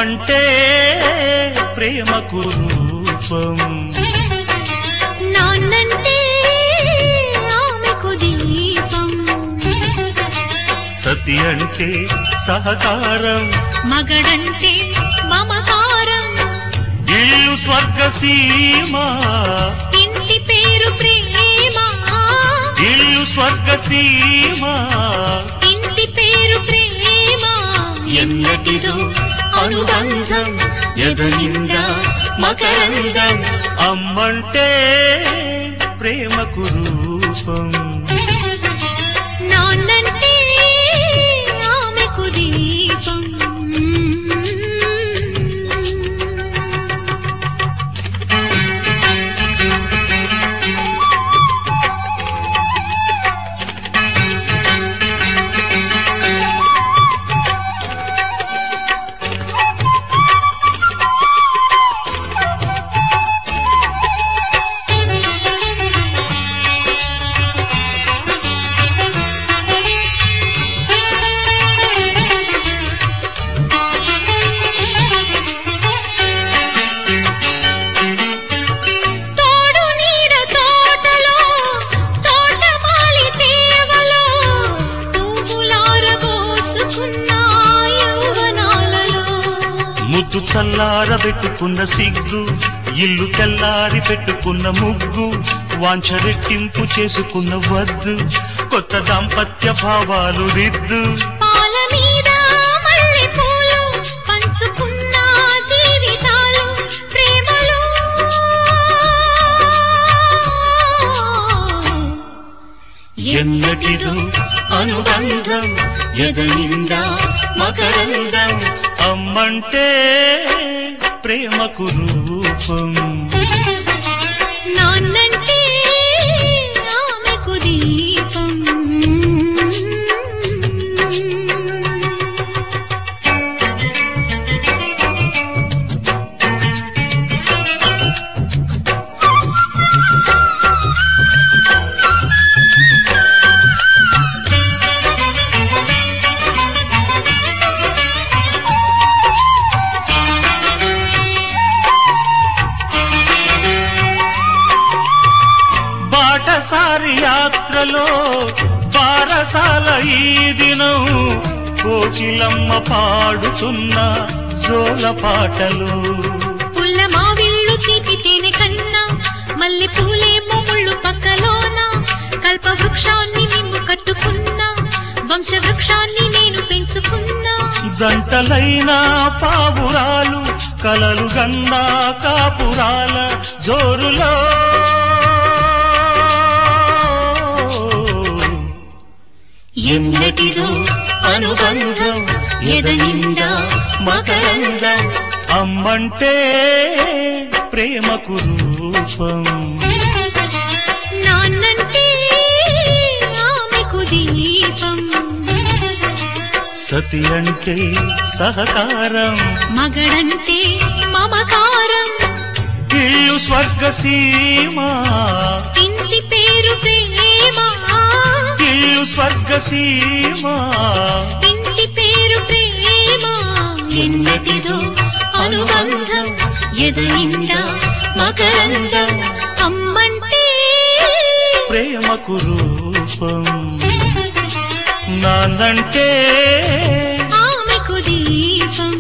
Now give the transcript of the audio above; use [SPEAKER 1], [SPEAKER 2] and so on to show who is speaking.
[SPEAKER 1] అమ్మంటే ప్రేమకు రూపం,
[SPEAKER 2] నాన్నంటే ఆమెకు దీపం,
[SPEAKER 1] సతి అంటే సహకారం,
[SPEAKER 2] మగడంటే మమకారం,
[SPEAKER 1] ఇల్లు స్వర్గసీమ,
[SPEAKER 2] ఇంటి పేరు ప్రేమ,
[SPEAKER 1] ఇల్లు స్వర్గసీమ,
[SPEAKER 2] ఇంటి పేరు ప్రేమ,
[SPEAKER 1] ఎన్నటిదో అనుబంధం ఎదనిండా మకరందం, అమ్మంటే ప్రేమకు రూపం,
[SPEAKER 2] నాన్నంటే ఆమెకు దీపం.
[SPEAKER 1] ముద్దు చల్లారబెట్టుకున్న సిగ్గు, ఇల్లు తెల్లారి పెట్టుకున్న ముగ్గు, వాంఛ రెట్టింపు చేసుకున్న వద్దు, కొత్త దాంపత్య భావాలు రిద్దు,
[SPEAKER 2] పాల మీద మల్లె పూలు పంచుకున్న జీవితాలు ప్రేమలో,
[SPEAKER 1] ఎన్నటిదో అనుబంధం ఎదనిండా మకరందం, అమ్మంటే ప్రేమకు రూపం,
[SPEAKER 2] నాన్నంటే ఆమెకు దీపం.
[SPEAKER 1] బాటసారి యాత్రలో బారసాల ఈ దినం, కోకిలమ్మ పాడుతున్న జోల పాటలు,
[SPEAKER 2] పుల్ల మావిళ్ళు చీపితేనే కన్నా మల్లె పూలేమో ముళ్ళు పక్కలోన, కల్ప వృక్షాన్ని నిన్ను కట్టుకున్నా, వంశ వృక్షాన్ని నేను పెంచుకున్నా,
[SPEAKER 1] జంటలైన పావురాలు కలలు గన్నా కాపురాల జోరులో, ఎన్నటిదో అనుబంధం ఎదనిండా మకరందం, అమ్మంటే ప్రేమకు రూపం,
[SPEAKER 2] నాన్నంటే ఆమెకు దీపం,
[SPEAKER 1] సతి అంటే సహకారం,
[SPEAKER 2] మగడంటే మమకారం,
[SPEAKER 1] ఇల్లు స్వర్గసీమ,
[SPEAKER 2] ఇంటి పేరు ప్రేమ,
[SPEAKER 1] ఇల్లు స్వర్గసీమ,
[SPEAKER 2] ఇంటి పేరు ప్రేమ,
[SPEAKER 1] ఎన్నటిదో అనుబంధం ఎదనిండా మకరందం,
[SPEAKER 2] అమ్మంటే
[SPEAKER 1] ప్రేమకు రూపం, నాన్నంటే
[SPEAKER 2] ఆమెకు దీపం.